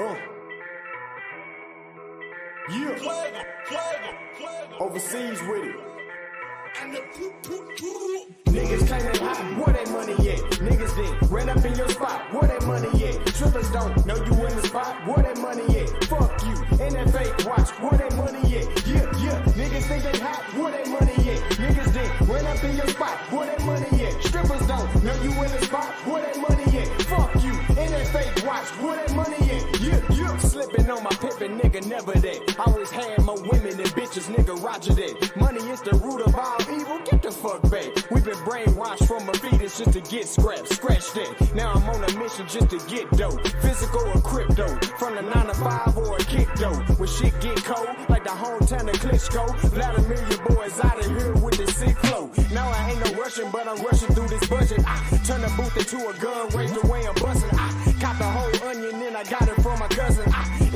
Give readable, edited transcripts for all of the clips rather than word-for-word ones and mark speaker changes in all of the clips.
Speaker 1: Yeah. Overseas with it. Niggas claim they hot, where that money at? Niggas then ran up in your spot, where that money at? Trippers don't know you in the spot, where that money at? Fuck you, and that fake watch, where that money at? Yeah, niggas think they hot, where that money at? Niggas then ran up in your spot, where that money at? Strippers don't know you in the spot, where that money at? Fuck you, and that fake watch, where that money at? Yeah. Slipping on my pimpin', nigga, never that. Always had more women than bitches, nigga, roger that. Money is the root of all evil, get the fuck back. We been brainwashed from a fetus just to get scrapped, scratch that. Now I'm on a mission just to get dope. Physical or crypto, from the 9 to 5 or a kick dough. When shit get cold, like the hometown of Klitschko. Vladimir, your boys out of here with the sick flow. Now I ain't no rushing, but I'm rushing through this budget. I turn the booth into a gun, raise the way I'm busting. I cop the whole onion, then I got it from my cousin.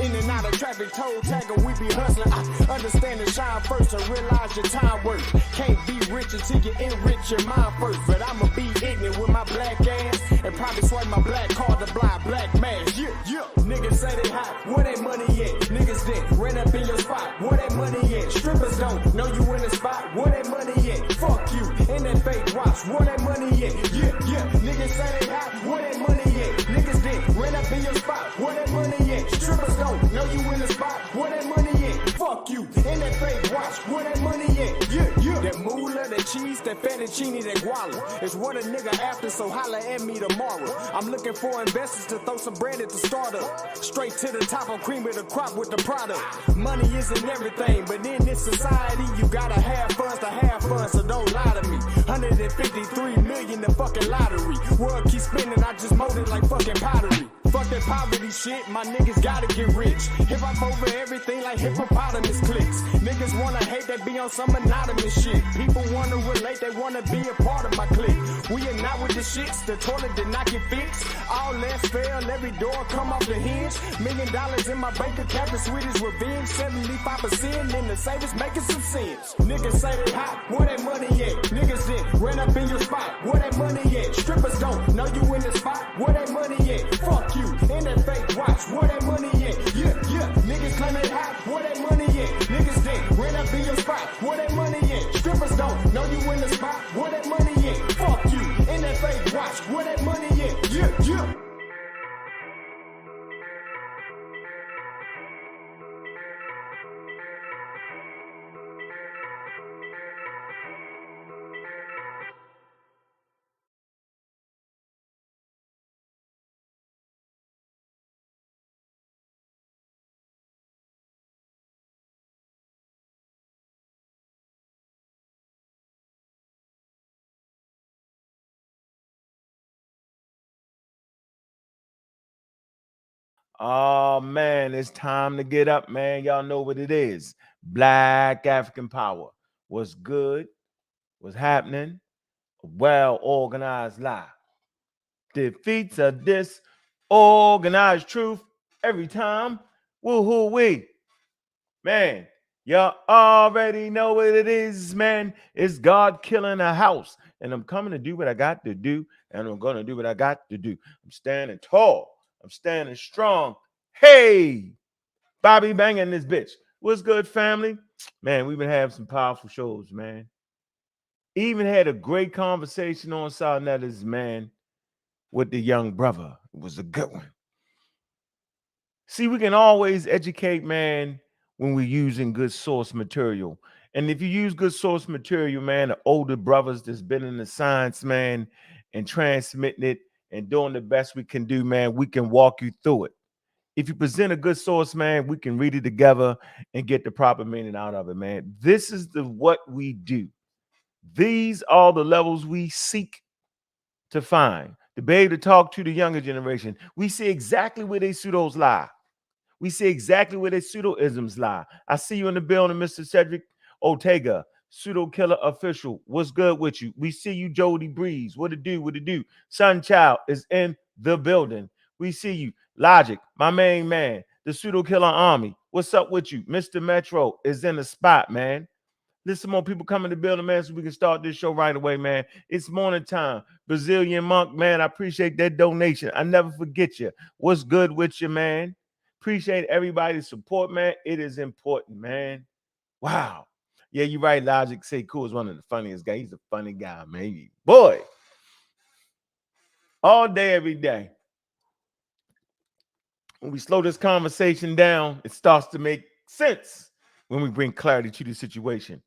Speaker 1: In and out of traffic, toe tagger, we be hustling. I understand and shine first to realize your time worth. Can't be rich until you enrich your mind first. But I'ma be ignorant with my black ass and probably swipe my black card to blind black mask. Yeah. Niggas say they hot, where that money at? Niggas then ran up in your spot, where that money at? Strippers don't know you in the spot, where that money at? Fuck you, and that fake watch, where that money at? Yeah. Niggas say they hot, where that money at? Niggas then ran up in your spot, where that money at? Strippers don't know you in the spot, where that money at? Fuck you, and that fake watch, where that money at? Yeah. That moolah, that cheese, that fettuccine, that guala is what a nigga after, so holla at me tomorrow. I'm looking for investors to throw some bread at the startup. Straight to the top, I'm cream of the crop with the product. Money isn't everything, but in this society, you gotta have funds to have fun, so don't lie to me. 153 million the fucking lottery. World keeps spinning, I just mold it like fucking pottery. Fuck that poverty shit, my niggas gotta get rich. Hip hop over everything like hippopotamus clicks. Niggas wanna hate, they be on some anonymous shit. People wanna relate, they wanna be a part of my clique. We are not with the shits, the toilet did not get fixed. All less fail, every door come off the hinge. $1 million in my bank account, the sweetest revenge. 75% in the savings, making some sense. Niggas say they hot, where that money at? Niggas then ran up in your spot, where that money at? Strippers don't know you in the spot, where that money at? Fuck you, and that fake watch, where that money at? Yeah. Niggas claim they hot, where that money at? Niggas then ran up in your spot, where that money at? Strippers don't know you in the spot, where that money at? Fuck you, and that fake watch, where that money at? Yeah.
Speaker 2: Oh man, it's time to get up, man. Y'all know what it is. Black African power. What's good? What's happening? A well-organized lie defeats a disorganized truth every time. Woo-hoo-wee. Man, y'all already know what it is, man. It's God killing a house. And I'm coming to do what I got to do. And I'm going to do what I got to do. I'm standing tall. I'm standing strong. Hey, Bobby banging this bitch. What's good, family? Man, we've been having some powerful shows, man. Even had a great conversation on Sarnetta's, man, with the young brother. It was a good one. See, we can always educate, man, when we're using good source material. And if you use good source material, man, the older brothers that's been in the science, man, and transmitting it and doing the best we can do, man, we can walk you through it. If you present a good source, man, we can read it together and get the proper meaning out of it, man. This is what we do. These are the levels we seek to find, to be able to talk to the younger generation. We see exactly where they pseudos lie. We see exactly where their pseudo-isms lie. I see you in the building, Mr. Cedric Ortega, pseudo killer official. What's good with you? We see you, Jody Breeze. What it do? What it do? Sunchild is in the building. We see you, Logic, my main man, the pseudo killer army. What's up with you? Mr. Metro is in the spot, man. Listen, more people coming to the building, man, so we can start this show right away, man. It's morning time. Brazilian Monk, man, I appreciate that donation. I never forget you. What's good with you, man? Appreciate everybody's support, man. It is important, man. Wow. Yeah, you're right. Logic Sekue is one of the funniest guys. He's a funny guy, man. Boy, all day, every day. When we slow this conversation down, it starts to make sense when we bring clarity to the situation.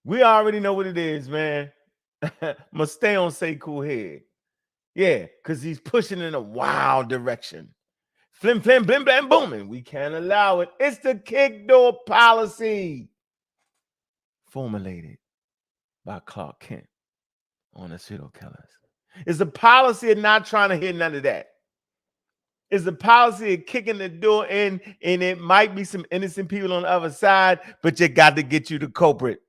Speaker 2: We already know what it is, man. Must stay on Sekue head. Yeah, because he's pushing in a wild direction. Flim, flim, blim, blam, booming. We can't allow it. It's the kick door policy formulated by Clark Kent on the pseudo killers. It's the policy of not trying to hear none of that. It's the policy of kicking the door in, and it might be some innocent people on the other side, but you got to get you the culprit.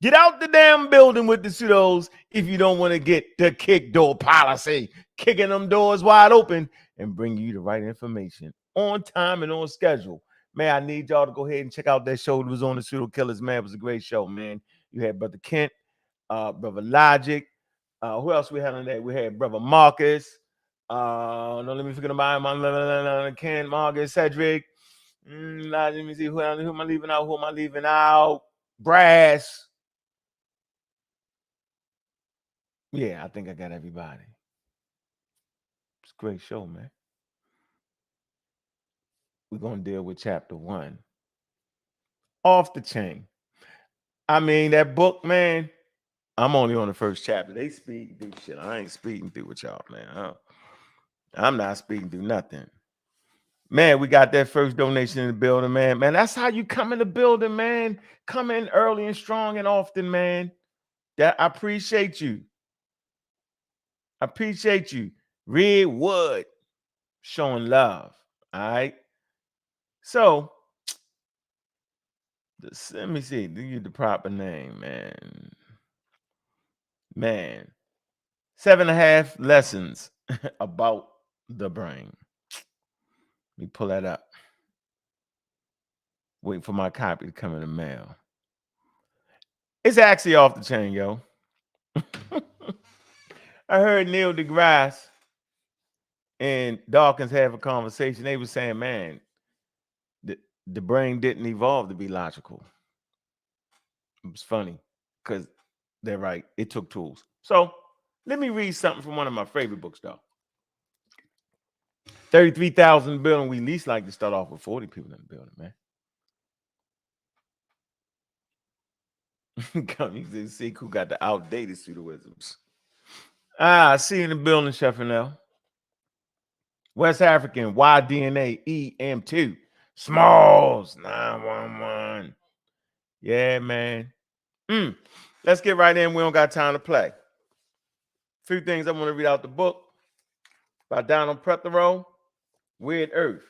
Speaker 2: Get out the damn building with the pseudos if you don't want to get the kick door policy, kicking them doors wide open and bring you the right information on time and on schedule. Man, I need y'all to go ahead and check out that show that was on the Pseudo Killers, man. It was a great show, man. You had Brother Kent, Brother Logic. Who else we had on there? We had Brother Marcus. No, let me forget about Kent, Marcus, Cedric. Let me see who am I leaving out? Who am I leaving out? Brass. Yeah, I think I got everybody. It's a great show, man. We're going to deal with chapter 1. Off the chain. I mean, that book, man, I'm only on the first chapter. They speed through shit. I ain't speeding through with y'all, man. I'm not speeding through nothing. Man, we got that first donation in the building, man. Man, that's how you come in the building, man. Come in early and strong and often, man. That I appreciate you. I appreciate you. Red Wood showing love. All right. So let me see. Do you the proper name, man? Man. 7.5 lessons about the brain. Let me pull that up. Wait for my copy to come in the mail. It's actually off the chain, yo. I heard Neil deGrasse and Dawkins have a conversation. They were saying, man, the brain didn't evolve to be logical. It was funny because they're right. It took tools. So let me read something from one of my favorite books, though. 33,000 building. We at least like to start off with 40 people in the building, man. Come, see who got the outdated pseudoisms. I see you in the building, Chef L. West African, YDNA, EM2, Smalls, 911. Yeah, man. Let's get right in. We don't got time to play. A few things I want to read out the book by Donald Prothero, Weird Earth.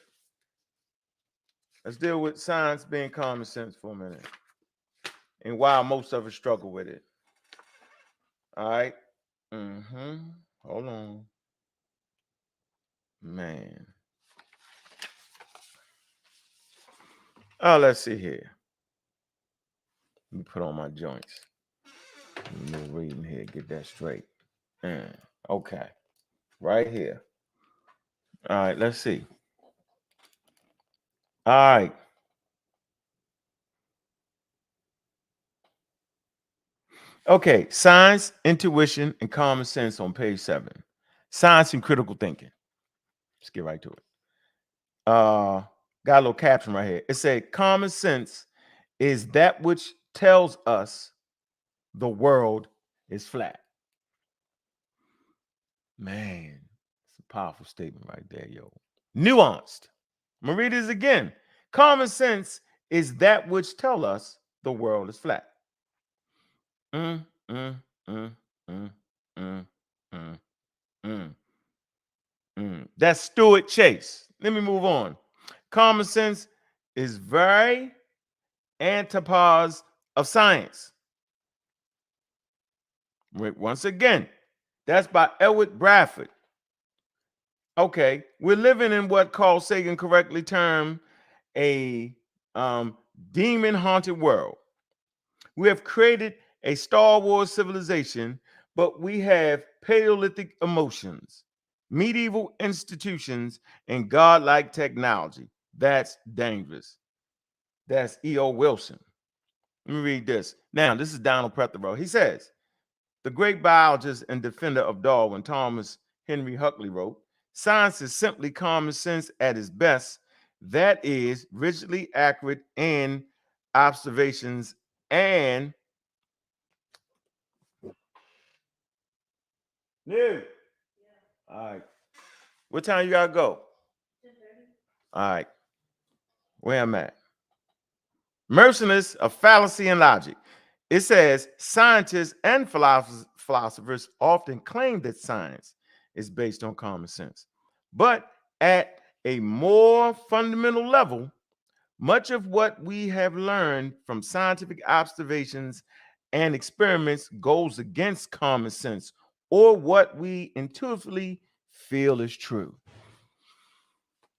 Speaker 2: Let's deal with science being common sense for a minute and why most of us struggle with it. All right. Hold on. Man. Oh, let's see here. Let me put on my joints. Let me reading here. Get that straight. Okay. Right here. All right. Let's see. All right. Okay. Science, intuition, and common sense on page 7. Science and critical thinking. Let's get right to it. Got a little caption right here. It said, common sense is that which tells us the world is flat. Man, it's a powerful statement right there, yo. Nuanced. I'm gonna read this again. Common sense is that which tells us the world is flat. That's Stuart Chase. Let me move on. Common sense is very antipodes of science. Once again, that's by Edward Bradford. Okay, we're living in what Carl Sagan correctly termed a demon-haunted world. We have created a Star Wars civilization, but we have Paleolithic emotions. medieval institutions, and godlike technology. That's dangerous. That's E.O. Wilson. Let me read this. Now, this is Donald Prothero. He says, the great biologist and defender of Darwin, Thomas Henry Huxley, wrote, science is simply common sense at its best. That is, rigidly accurate in observations and new. All right. What time you gotta go? All right. Where I'm at. Merciless of fallacy and logic. It says scientists and philosophers often claim that science is based on common sense. But at a more fundamental level, much of what we have learned from scientific observations and experiments goes against common sense or what we intuitively feel is true.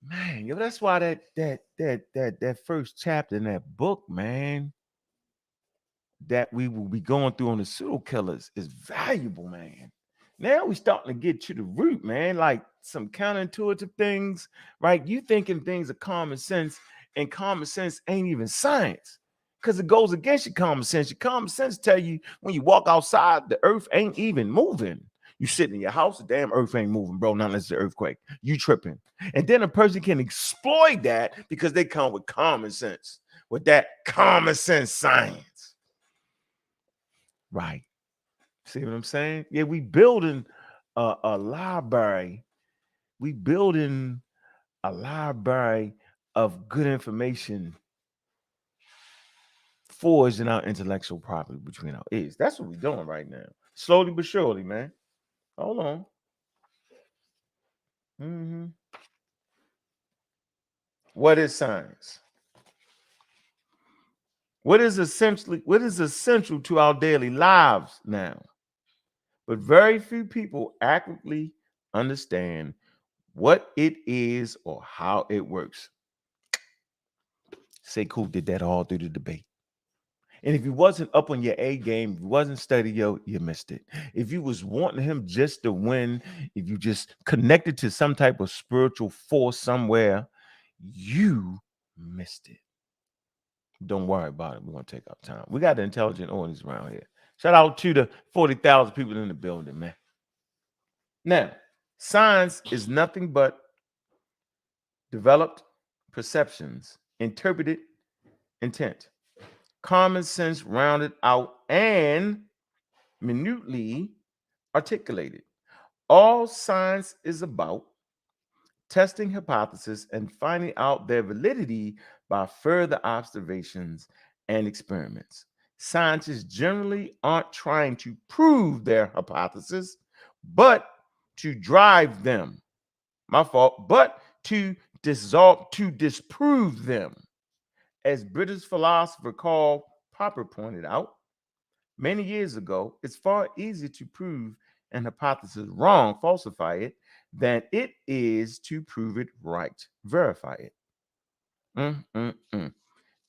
Speaker 2: Man, yo, that's why that first chapter in that book, man, that we will be going through on the pseudo killers is valuable, man. Now we starting to get to the root, man, like some counterintuitive things, right? You thinking things are common sense, and common sense ain't even science because it goes against your common sense. Your common sense tell you when you walk outside, the earth ain't even moving. You sitting in your house, the damn earth ain't moving, bro, not unless it's an earthquake. You tripping. And then a person can exploit that because they come with common sense, with that common sense science. Right. See what I'm saying? Yeah, we building a library. We building a library of good information forged in our intellectual property between our ears. That's what we're doing right now. Slowly but surely, man. Hold on. What is science? What is essential to our daily lives now? But very few people accurately understand what it is or how it works. Sekue did that all through the debate. And if you wasn't up on your A game, if you wasn't studying, you missed it. If you was wanting him just to win, if you just connected to some type of spiritual force somewhere, you missed it. Don't worry about it. We're going to take our time. We got the intelligent audience around here. Shout out to the 40,000 people in the building, man. Now, science is nothing but developed perceptions, interpreted intent, common sense rounded out and minutely articulated. All science is about testing hypotheses and finding out their validity by further observations and experiments. Scientists generally aren't trying to prove their hypothesis, but to drive them. My fault, but to disprove them. As British philosopher Karl Popper pointed out many years ago, it's far easier to prove an hypothesis wrong, falsify it, than it is to prove it right, verify it.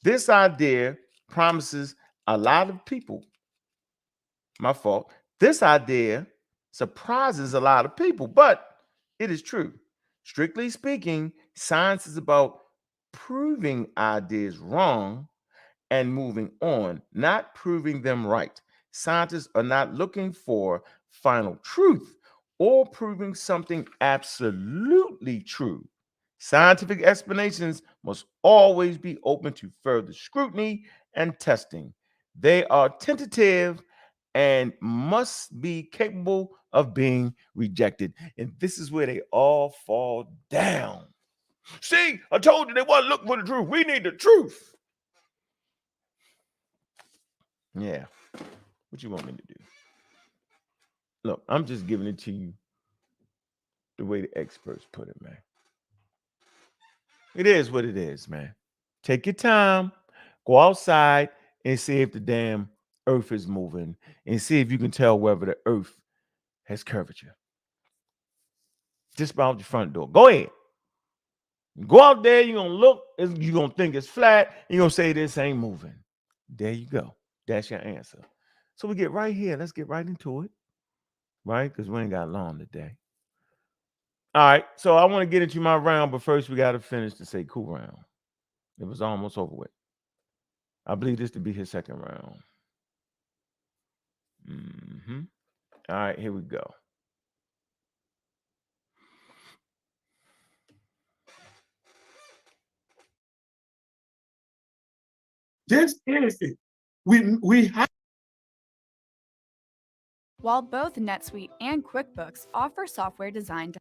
Speaker 2: This idea promises a lot of people. My fault. This idea surprises a lot of people, but it is true. Strictly speaking, science is about proving ideas wrong and moving on, not proving them right. Scientists are not looking for final truth or proving something absolutely true. Scientific explanations must always be open to further scrutiny and testing. They are tentative and must be capable of being rejected. And this is where they all fall down. See, I told you they wasn't looking for the truth. We need the truth. Yeah. What you want me to do? Look, I'm just giving it to you the way the experts put it, man. It is what it is, man. Take your time, go outside and see if the damn earth is moving and see if you can tell whether the earth has curvature. Just about your front door. Go ahead. Go out there, you're going to look, you're going to think it's flat, you're going to say this ain't moving. There you go. That's your answer. So we get right here. Let's get right into it, right? Because we ain't got long today. All right, so I want to get into my round, but first we got to finish the Sekue round. It was almost over with. I believe this to be his second round. All right, here we go.
Speaker 1: Just anything. We have.
Speaker 3: While both NetSuite and QuickBooks offer software designed to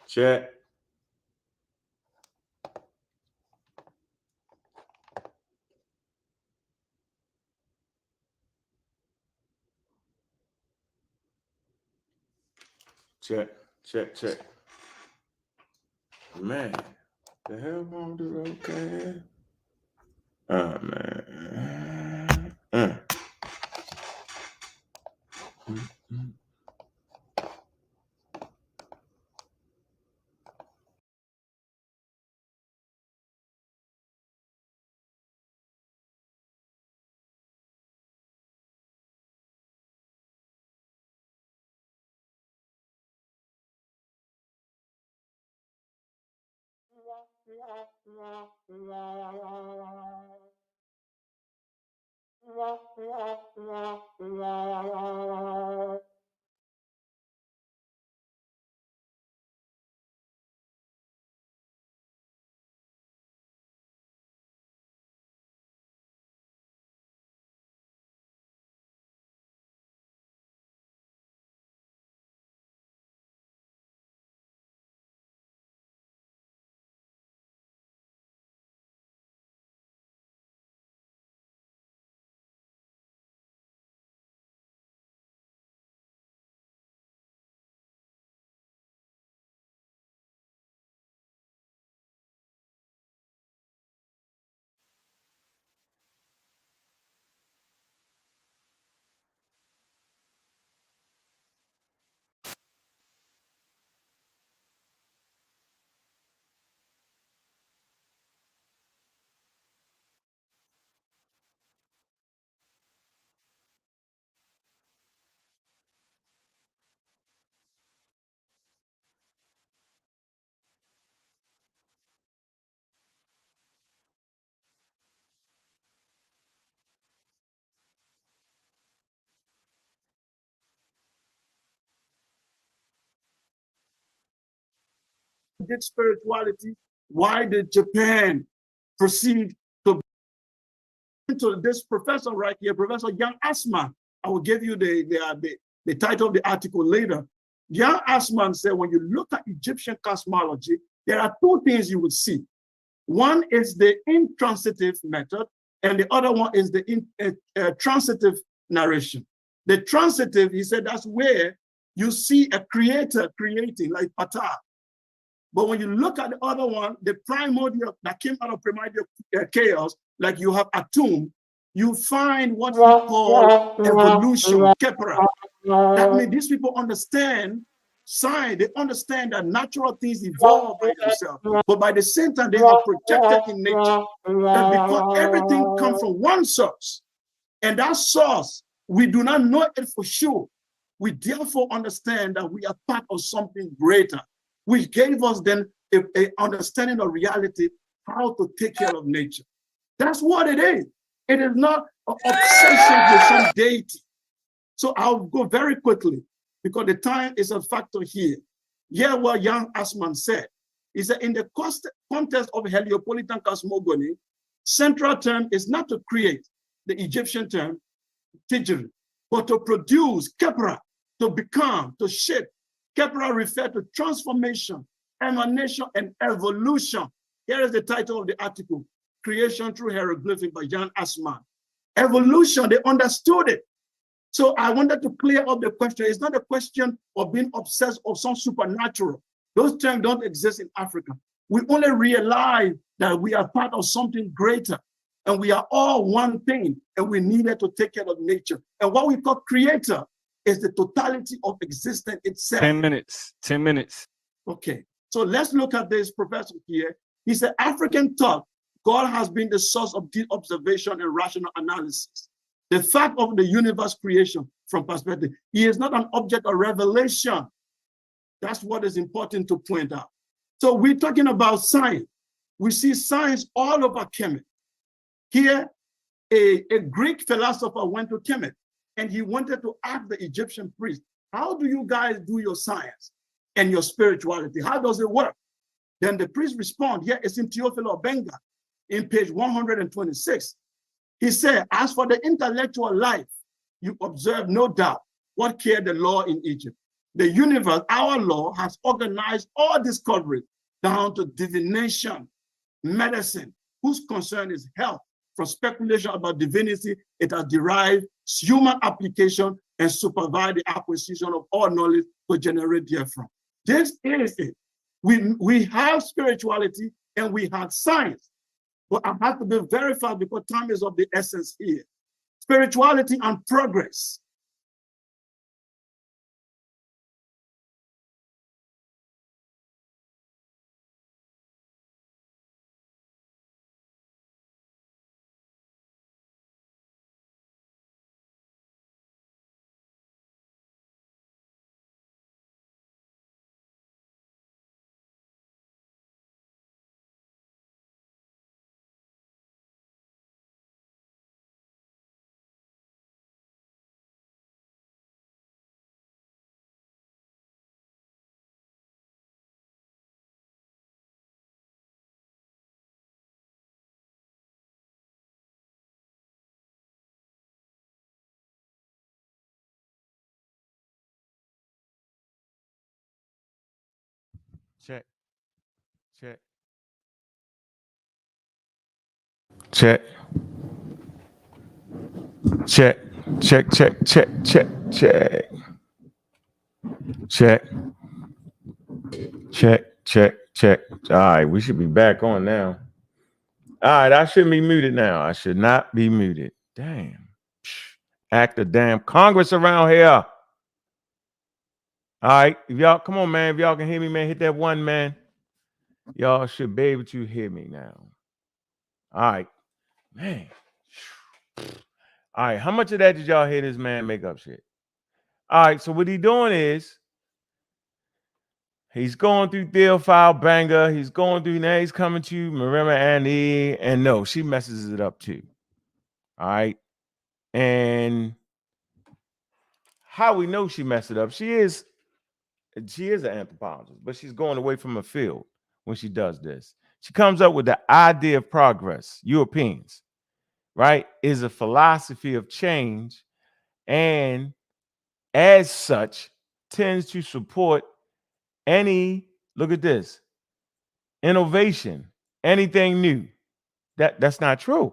Speaker 2: Check. Check. Check. Check. Man, the hell wrong with the okay? Oh man.
Speaker 4: did spirituality, why did Japan proceed to into this professor right here, Professor Jan Assmann? I will give you the title of the article later. Jan Assmann said, when you look at Egyptian cosmology, there are two things you will see. One is the intransitive method, and the other one is the transitive narration. The transitive, he said, that's where you see a creator creating, like Ptah. But when you look at the other one, the primordial that came out of primordial chaos, like you have Atum, you find what we call evolution, Kepra. That means these people understand science, they understand that natural things evolve by themselves, but by the same time, they are projected in nature. That because everything comes from one source, and that source, we do not know it for sure. We therefore understand that we are part of something greater, which gave us then a understanding of reality, how to take care of nature. That's what it is. It is not an obsession with some deity. So I'll go very quickly because the time is a factor here. Yeah, what Jan Assmann said is that in the context of Heliopolitan cosmogony, central term is not to create, the Egyptian term, Tijri, but to produce, Kepra, to become, to shape. Kepra refers to transformation, emanation, and evolution. Here is the title of the article, Creation Through Hieroglyphic by Jan Assmann. Evolution, they understood it. So I wanted to clear up the question. It's not a question of being obsessed with some supernatural. Those terms don't exist in Africa. We only realize that we are part of something greater, and we are all one thing, and we needed to take care of nature. And what we call creator is the totality of existence itself.
Speaker 5: 10 minutes, 10 minutes.
Speaker 4: Okay, so let's look at this professor here. He said, African thought, God has been the source of deep observation and rational analysis. The fact of the universe creation from perspective, he is not an object of revelation. That's what is important to point out. So we're talking about science. We see science all over Kemet. Here, a Greek philosopher went to Kemet, and he wanted to ask the Egyptian priest, how do you guys do your science and your spirituality? How does it work? Then the priest responded, here it's in Theophilo Benga, in page 126. He said, as for the intellectual life, you observe no doubt what care the law in Egypt. The universe, our law, has organized all discovery down to divination, medicine, whose concern is health. From speculation about divinity, it has derived human application and supervised the acquisition of all knowledge to generate therefrom. This is it. We have spirituality and we have science. But I have to be very fast because time is of the essence here. Spirituality and progress.
Speaker 2: Check. Check. Check. Check. Check. Check. Check. Check. Check. Check. Check. Check. Check. All right, we should be back on now. All right, I shouldn't be muted now. I should not be muted. Damn. Act of damn Congress around here. All right, if y'all come on, man. If y'all can hear me, man, hit that one, man. Y'all should be able to hear me now. All right, man. All right, how much of that did y'all hear this man make up shit? All right, so what he doing is he's going through Theophile Banger. He's going through now. He's coming to Marima Annie, and no, she messes it up too. All right, and how we know she messed it up? She is an anthropologist, but she's going away from her field. when she does this. She comes up with the idea of progress. Europeans, right, is a philosophy of change, and as such tends to support any, look at this, innovation, anything new. That's not true.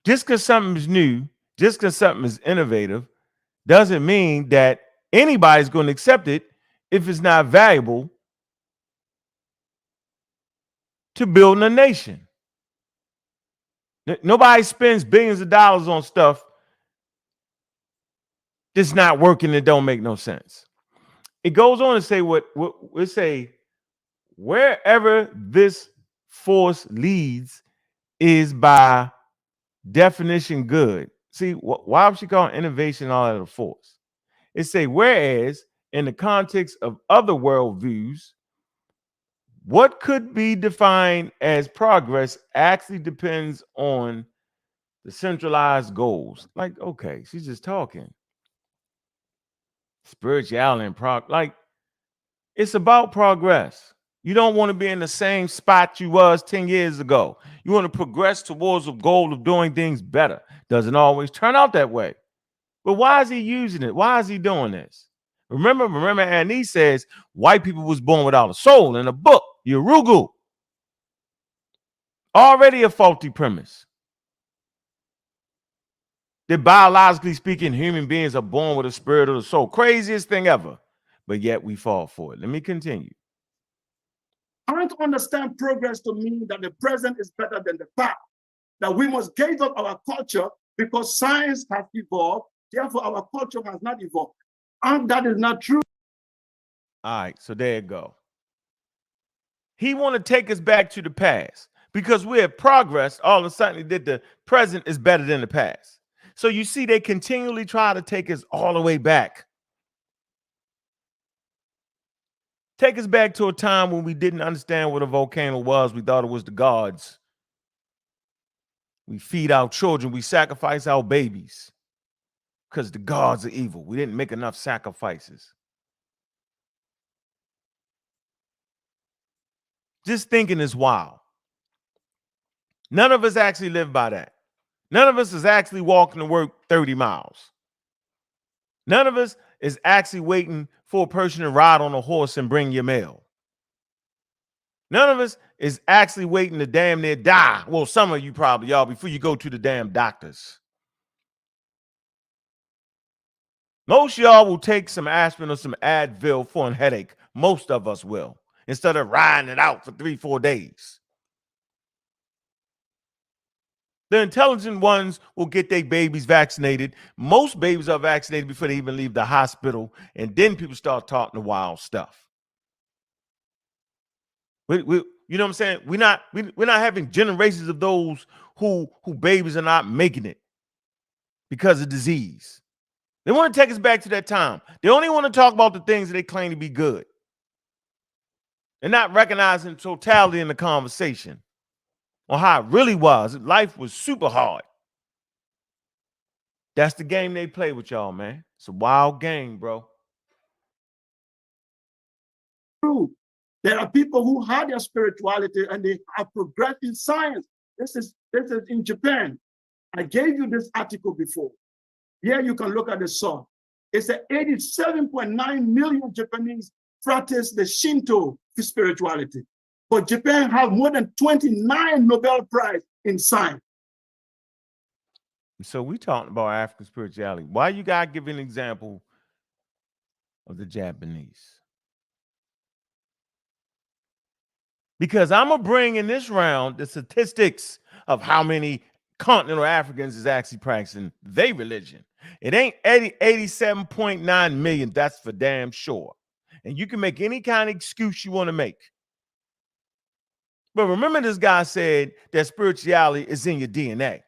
Speaker 2: Just because something is new, just because something is innovative, doesn't mean that anybody's going to accept it if it's not valuable to building a nation. Nobody spends billions of dollars on stuff that's not working and don't make no sense. It goes on to say what we say, wherever this force leads is by definition good. See, why would she call innovation all out of force? It say, whereas in the context of other worldviews, what could be defined as progress actually depends on the centralized goals. Like, okay, she's just talking. Spirituality and like, it's about progress. You don't want to be in the same spot you was 10 years ago. You want to progress towards the goal of doing things better. Doesn't always turn out that way. But why is he using it? Why is he doing this? Remember, Annie says white people was born without a soul in a book, Yurugu. Already a faulty premise. That biologically speaking, human beings are born with a spirit or the soul. Craziest thing ever. But yet we fall for it. Let me continue.
Speaker 4: I want to understand progress to mean that the present is better than the past, that we must give up our culture because science has evolved, therefore our culture has not evolved. And that is not true.
Speaker 2: All right, so there you go. He want to take us back to the past because we have progressed all of a sudden that the present is better than the past. So you see, they continually try to take us all the way back. Take us back to a time when we didn't understand what a volcano was. We thought it was the gods. We feed our children. We sacrifice our babies because the gods are evil. We didn't make enough sacrifices. Just thinking is wild. None of us actually live by that. None of us is actually walking to work 30 miles. None of us is actually waiting for a person to ride on a horse and bring your mail. None of us is actually waiting to damn near die. Well, some of you probably, y'all, before you go to the damn doctors. Most of y'all will take some aspirin or some Advil for a headache. Most of us will, instead of riding it out for 3-4 days. The intelligent ones will get their babies vaccinated. Most babies are vaccinated before they even leave the hospital. And then people start talking the wild stuff. You know what I'm saying? We're not having generations of those who babies are not making it because of disease. They want to take us back to that time. They only want to talk about the things that they claim to be good. They're not recognizing totality in the conversation on how it really was. Life was super hard. That's the game they play with y'all, man. It's a wild game, bro.
Speaker 4: True. There are people who had their spirituality and they have progressed in science. This is in Japan. I gave you this article before. Here you can look at the source. It's that 87.9 million Japanese practice the Shinto spirituality. But Japan have more than 29 Nobel Prize in science.
Speaker 2: So we talking about African spirituality. Why you gotta give an example of the Japanese? Because I'm gonna bring in this round the statistics of how many continental Africans is actually practicing their religion. It ain't 87.9 million. That's for damn sure. And you can make any kind of excuse you want to make. But remember, this guy said that spirituality is in your DNA.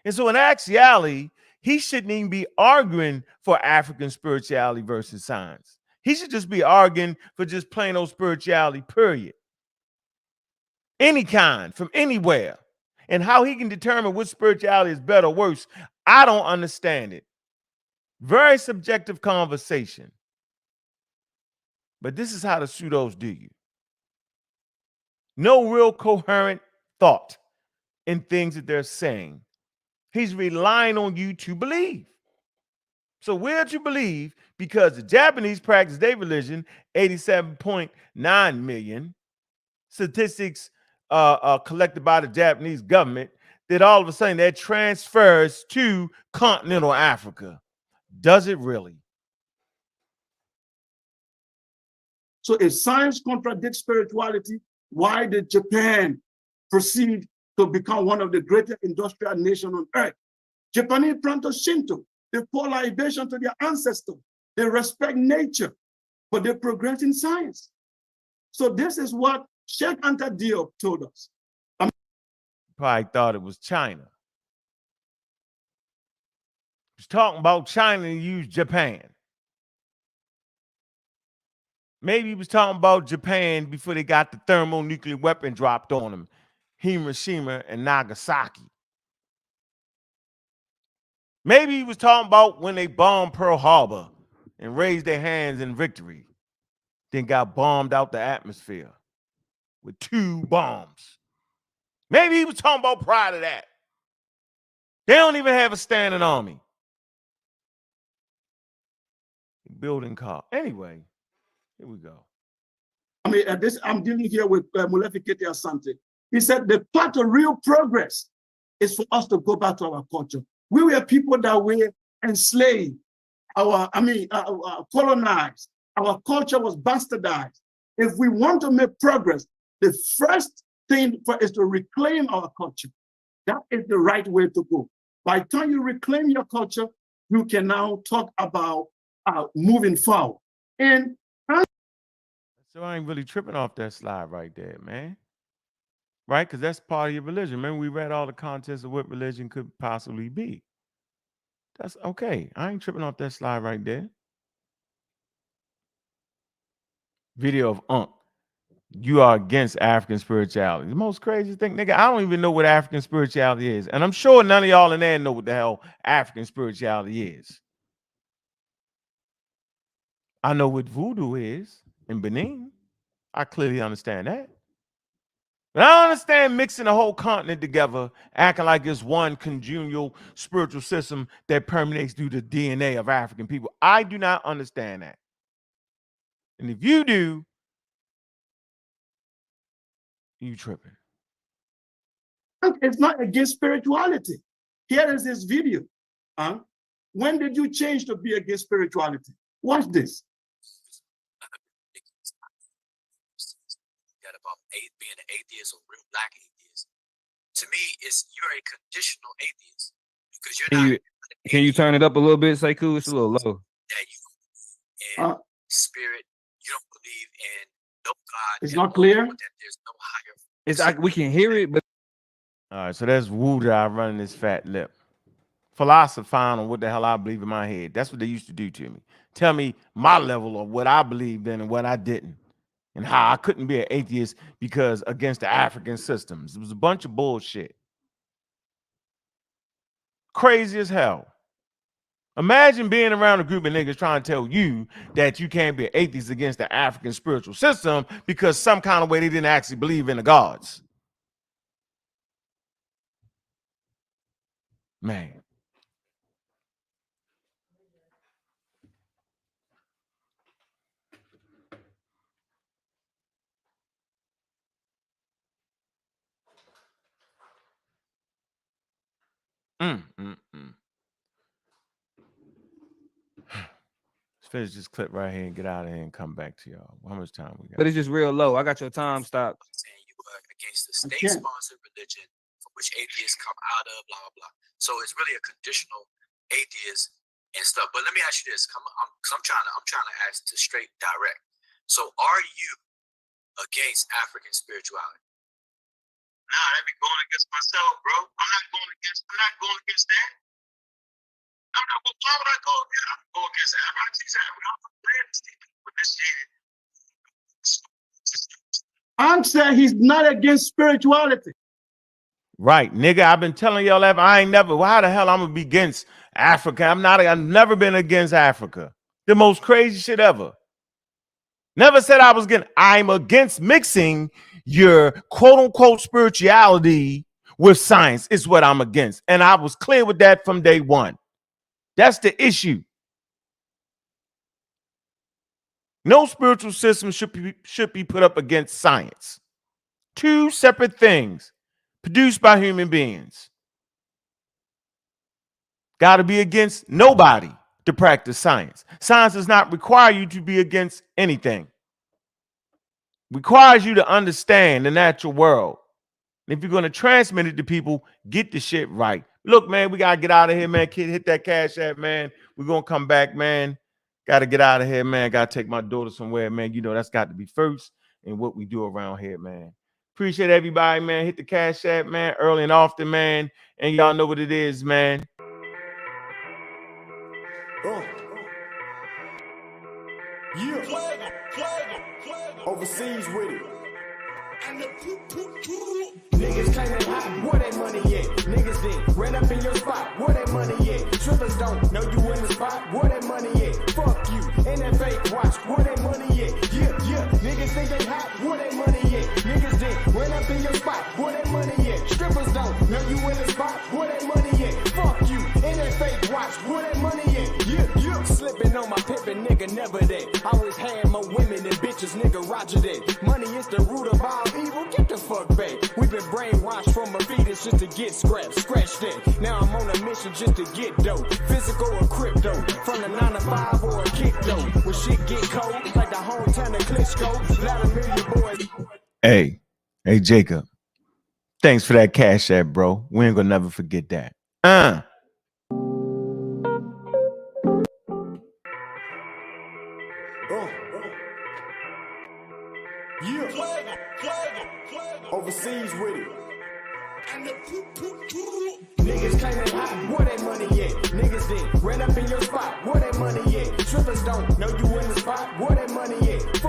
Speaker 2: And so in actuality, he shouldn't even be arguing for African spirituality versus science. He should just be arguing for just plain old spirituality, period. Any kind, from anywhere. And how he can determine which spirituality is better or worse, I don't understand it. Very subjective conversation. But this is how the pseudos do you. No real coherent thought in things that they're saying. He's relying on you to believe. So where to believe, because the Japanese practice their religion, 87.9 million statistics collected by the Japanese government, that all of a sudden that transfers to continental Africa. Does it really?
Speaker 4: So if science contradicts spirituality, why did Japan proceed to become one of the greatest industrial nations on earth? Japanese practice Shinto. They pour libation to their ancestors. They respect nature, but they progress in science. So this is what Sheikh Anta Diop told us.
Speaker 2: Probably thought it was China. He was talking about China and used Japan. Maybe he was talking about Japan before they got the thermonuclear weapon dropped on them, Hiroshima and Nagasaki. Maybe he was talking about when they bombed Pearl Harbor and raised their hands in victory, then got bombed out the atmosphere with 2 bombs. Maybe he was talking about prior to that. They don't even have a standing army. Building car. Anyway, here we go.
Speaker 4: I mean, I'm dealing here with Mulefikete Asante. He said the path of real progress is for us to go back to our culture. We were people that were enslaved, colonized. Our culture was bastardized. If we want to make progress, the first thing is to reclaim our culture. That is the right way to go. By the time you reclaim your culture, you can now talk about moving forward. And
Speaker 2: so I ain't really tripping off that slide right there, man. Right? Because that's part of your religion. Remember, we read all the contents of what religion could possibly be. That's okay. I ain't tripping off that slide right there. Video of Ankh. You are against African spirituality. The most crazy thing, nigga, I don't even know what African spirituality is. And I'm sure none of y'all in there know what the hell African spirituality is. I know what voodoo is in Benin. I clearly understand that. But I don't understand mixing the whole continent together, acting like it's one congenial spiritual system that permeates through the DNA of African people. I do not understand that. And if you do, you tripping.
Speaker 4: It's not against spirituality. Here is this video. When did you change to be against spirituality? Watch this.
Speaker 6: About being an atheist or real black atheist. To me, you're a conditional atheist because you're not.
Speaker 5: Can you turn it up a little bit, Sekue? It's a little low.
Speaker 6: That you in spirit, you don't believe in no God.
Speaker 4: It's not clear.
Speaker 6: That there's no higher.
Speaker 5: It's like we can hear it, but
Speaker 2: all right. So that's Wuda running his fat lip, philosophizing on what the hell I believe in my head. That's what they used to do to me. Tell me my level of what I believed in and what I didn't. And how I couldn't be an atheist because against the African systems. It was a bunch of bullshit. Crazy as hell. Imagine being around a group of niggas trying to tell you that you can't be an atheist against the African spiritual system because some kind of way they didn't actually believe in the gods. Man. Let's finish this clip right here and get out of here and come back to y'all. How much time we got?
Speaker 5: But it's just real low. I got your time stop.
Speaker 6: Saying you are against the state-sponsored religion from which atheists come out of, blah, blah, blah. So it's really a conditional atheist and stuff. But let me ask you this, because I'm trying to ask to straight direct. So are you against African spirituality? Nah, that'd be going against myself, bro. I'm not going against that. I'm not. Why would I go against? I'm go against that.
Speaker 4: I'm saying he's not against spirituality.
Speaker 2: Right, nigga. I've been telling y'all that I ain't never. Why the hell I'm gonna be against Africa? I've never been against Africa. The most crazy shit ever. Never said I was I'm against mixing your quote unquote spirituality with science is what I'm against. And I was clear with that from day one. That's the issue. No spiritual system should be put up against science. Two separate things produced by human beings. Got to be against nobody to practice science. Science does not require you to be against anything. It requires you to understand the natural world. And if you're going to transmit it to people, get the shit right. Look, man, we got to get out of here, man. Kid, hit that Cash App, man. We're going to come back, man. Got to get out of here, man. Got to take my daughter somewhere, man. You know, that's got to be first in what we do around here, man. Appreciate everybody, man. Hit the Cash App, man, early and often, man. And y'all know what it is, man.
Speaker 1: Overseas with it. Niggas claim they hot, where they money at? Niggas then ran up in your spot, where they money at? Trippers don't know you in the spot, where they money at? Fuck you, and that fake watch, where they money at? Yeah, niggas think they hot, where they money at? Niggas then ran up in your spot, where they money at? Strippers don't know you in the spot, where they money at? Fuck you, and that fake watch, where they money at? Yeah. Slipping on my pippin', nigga, never that. Always had more women than bitches, nigga, roger that. Money is the root of all evil, get the fuck back. We've been brainwashed from a fetus just to get scratch that. Now I'm on a mission just to get dope. Physical or crypto, from the 9 to 5 or a kick though. When shit get cold, like the hometown of Klitschko, lot of million boys.
Speaker 2: Hey, Jacob. Thanks for that Cash App, bro. We ain't gonna never forget that.
Speaker 1: Overseas with it. Niggas claim they hot, where they money at? Niggas then ran up in your spot, where they money at? Trippers don't know you in the spot, where they money at?